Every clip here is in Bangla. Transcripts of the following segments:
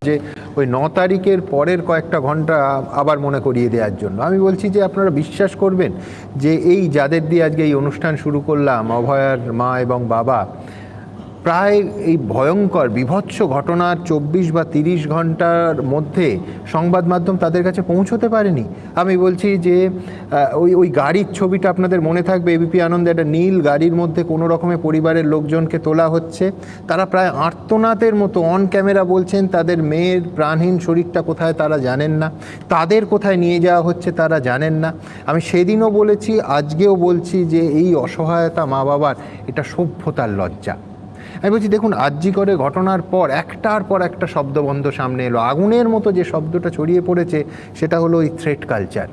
যে ওই 9 তারিখের পরের কয়েকটা ঘন্টা আবার মনে করিয়ে দেওয়ার জন্য। আমি বলছি যে আপনারা বিশ্বাস করবেন যে এই যাদের দিয়ে আজকে এই অনুষ্ঠান শুরু করলাম, অভয়ার মা এবং বাবা, প্রায় এই ভয়ঙ্কর বিভৎস ঘটনার 24 বা 30 ঘন্টার মধ্যে সংবাদ মাধ্যম তাদের কাছে পৌঁছতে পারেনি। আমি বলছি যে ওই গাড়ির ছবিটা আপনাদের মনে থাকবে, এবিপি আনন্দে একটা নীল গাড়ির মধ্যে কোনো রকমের পরিবারের লোকজনকে তোলা হচ্ছে। তারা প্রায় আর্তনাদের মতো অন ক্যামেরা বলছেন তাদের মেয়ের প্রাণহীন শরীরটা কোথায় তারা জানেন না, তাদের কোথায় নিয়ে যাওয়া হচ্ছে তারা জানেন না। আমি সেদিনও বলেছি, আজকেও বলছি যে এই অসহায়তা মা বাবার, এটা সভ্যতার লজ্জা। আমি বলছি দেখুন, আরজি করে ঘটনার পর একটার পর একটা শব্দবন্ধ সামনে এলো। আগুনের মতো যে শব্দটা ছড়িয়ে পড়েছে সেটা হলো এই থ্রেট কালচার,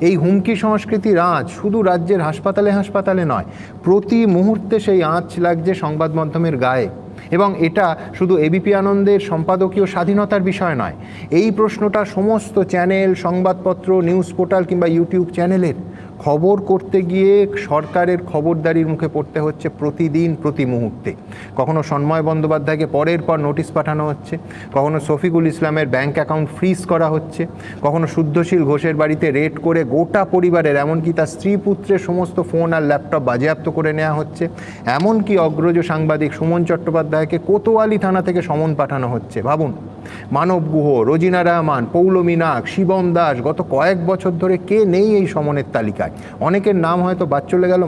এই হুমকি সংস্কৃতির আঁচ শুধু রাজ্যের হাসপাতালে হাসপাতালে নয়, প্রতি মুহূর্তে সেই আঁচ লাগছে সংবাদ মাধ্যমের গায়ে। এবং এটা শুধু এবিপি আনন্দের সম্পাদকীয় স্বাধীনতার বিষয় নয়, এই প্রশ্নটা সমস্ত চ্যানেল, সংবাদপত্র, নিউজ পোর্টাল কিংবা ইউটিউব চ্যানেলের। খবর করতে গিয়ে সরকারের খবরদারির মুখে পড়তে হচ্ছে প্রতিদিন, প্রতি মুহূর্তে। কখনো সন্ময় বন্দ্যোপাধ্যায়কে পরের পর নোটিশ পাঠানো হচ্ছে, কখনো শফিকুল ইসলামের ব্যাংক অ্যাকাউন্ট ফ্রিজ করা হচ্ছে, কখনো শুদ্ধশীল ঘোষের বাড়িতে রেড করে গোটা পরিবারের, এমনকি তার স্ত্রী পুত্রের সমস্ত ফোন আর ল্যাপটপ বাজেয়াপ্ত করে নেওয়া হচ্ছে। এমনকি অগ্রজ সাংবাদিক সুমন চট্টোপাধ্যায়কে কোতোয়ালি থানা থেকে সমন পাঠানো হচ্ছে। ভাবুন, মানব গুহ, রোজিনা রহমান, পৌলমী নাগ, শিবম দাস, গত কয়েক বছর ধরে কে নেই এই সমনের তালিকায়? অনেকের নাম হয়তো বাদ চলে গেল।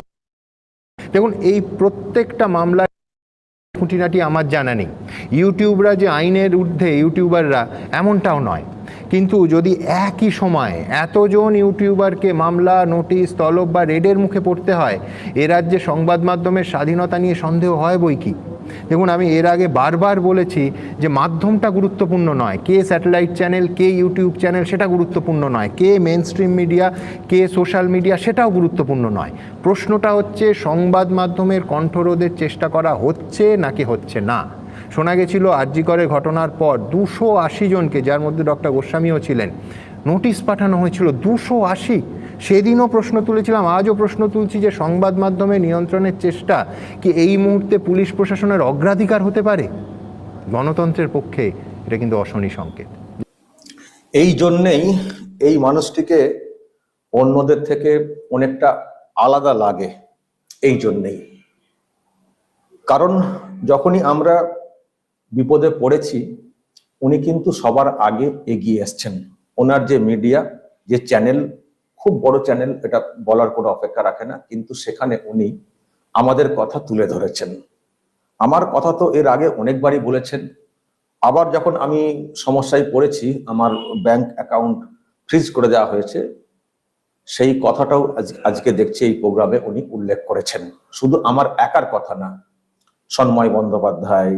দেখুন, এই প্রত্যেকটা মামলার খুঁটিনাটি আমার জানা নেই। ইউটিউবরা যে আইনের ঊর্ধ্বে ইউটিউবাররা, এমনটাও নয়। কিন্তু যদি একই সময়ে এতজন ইউটিউবারকে মামলা, নোটিশ, তলব বা রেডের মুখে পড়তে হয়, এ রাজ্যে সংবাদ মাধ্যমের স্বাধীনতা নিয়ে সন্দেহ হয় বই কি। দেখুন, আমি এর আগে বারবার বলেছি যে মাধ্যমটা গুরুত্বপূর্ণ নয়, কে স্যাটেলাইট চ্যানেল, কে ইউটিউব চ্যানেল সেটা গুরুত্বপূর্ণ নয়, কে মেন স্ট্রিম মিডিয়া, কে সোশ্যাল মিডিয়া সেটাও গুরুত্বপূর্ণ নয়। প্রশ্নটা হচ্ছে সংবাদ মাধ্যমের কণ্ঠরোধের চেষ্টা করা হচ্ছে নাকি হচ্ছে না। শোনা গেছিল আরজি করে ঘটনার পর 280 জনকে, যার মধ্যে ডক্টর গোস্বামীও ছিলেন, নোটিশ পাঠানো হয়েছিল। 280। সেদিনও প্রশ্ন তুলেছিলাম, আজও প্রশ্ন তুলছি যে সংবাদ মাধ্যমে নিয়ন্ত্রণের চেষ্টা কি এই মুহূর্তে পুলিশ প্রশাসনের অগ্রাধিকার হতে পারে? গণতন্ত্রের পক্ষে এটা কিন্তু অশনি সংকেত। এই জন্যেই এই মানুষটিকে অন্যদের থেকে অনেকটা আলাদা লাগে। এই জন্যেই, কারণ যখনই আমরা বিপদে পড়েছি উনি কিন্তু সবার আগে এগিয়ে এসছেন। ওনার যে মিডিয়া, যে চ্যানেল, খুব বড় চ্যানেল, এটা বলার কোনো অপেক্ষা রাখে না, কিন্তু সেখানে উনি আমাদের কথা তুলে ধরেছেন। আমার কথা তো এর আগে অনেকবারই বলেছেন। আবার যখন আমি সমস্যায় পড়েছি, আমার ব্যাংক অ্যাকাউন্ট ফ্রিজ করে দেওয়া হয়েছে, সেই কথাটাও আজকে দেখছি এই প্রোগ্রামে উনি উল্লেখ করেছেন। শুধু আমার একার কথা না, সন্ময় বন্দ্যোপাধ্যায়,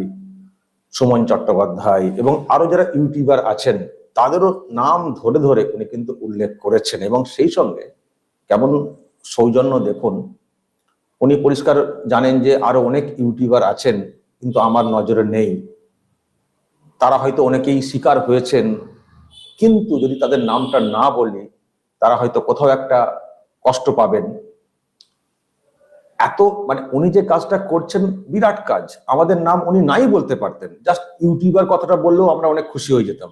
সুমন চট্টোপাধ্যায় এবং আরো যারা ইউটিউবার আছেন তাদেরও নাম ধরে ধরে উনি কিন্তু উল্লেখ করেছেন। এবং সেই সঙ্গে কেমন সৌজন্য দেখুন, উনি পরিষ্কার জানেন যে আরো অনেক ইউটিউবার আছেন কিন্তু আমার নজরে নেই, তারা হয়তো অনেকেই শিকার হয়েছেন, কিন্তু যদি তাদের নামটা না বলি তারা হয়তো কোথাও একটা কষ্ট পাবেন। এত উনি যে কাজটা করছেন বিরাট কাজ, আমাদের নাম উনি নাই বলতে পারতেন, জাস্ট ইউটিউবার কথাটা বললেও আমরা অনেক খুশি হয়ে যেতাম।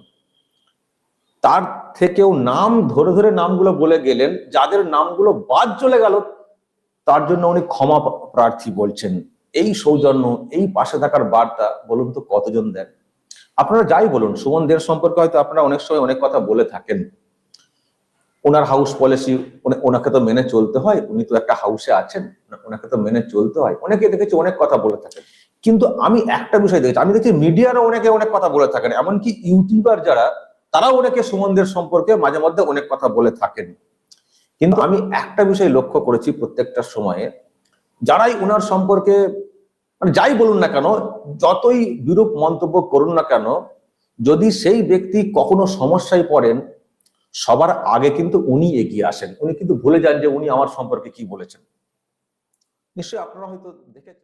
তার থেকেও নাম ধরে ধরে নামগুলো বলে গেলেন, যাদের নামগুলো বাদ চলে গেল তার জন্য উনি ক্ষমা প্রার্থী বলছেন। এই সৌজন্য, এই পাশে থাকার বার্তা বলুন তো কতজন দেন? আপনারা যাই বলুন, সুমন দের সম্পর্কে হয়তো আপনারা অনেক সময় অনেক কথা বলে থাকেন। ওনার হাউস পলিসি, ওনাকে তো মেনে চলতে হয়, উনি তো একটা হাউসে আছেন, ওনাকে তো মেনে চলতে হয়। অনেকে দেখেছি অনেক কথা বলে থাকেন, কিন্তু আমি একটা বিষয় দেখেছি, আমি দেখছি মিডিয়ারও অনেকে অনেক কথা বলে থাকেন, এমনকি ইউটিউবার যারা, তারাও অনেকে সুমনদের সম্পর্কে মাঝে মধ্যে অনেক কথা বলে থাকেন। কিন্তু আমি একটা বিষয় লক্ষ্য করেছি প্রত্যেকটা সময়ে, যারাই ওনার সম্পর্কে যাই বলুন না কেন, যতই বিরূপ মন্তব্য করুন না কেন, যদি সেই ব্যক্তি কখনো সমস্যায় পড়েন সবার আগে কিন্তু উনি এগিয়ে আসেন। উনি কিন্তু ভুলে যান যে উনি আমার সম্পর্কে কি বলেছেন। নিশ্চয়ই আপনারা হয়তো দেখেছেন।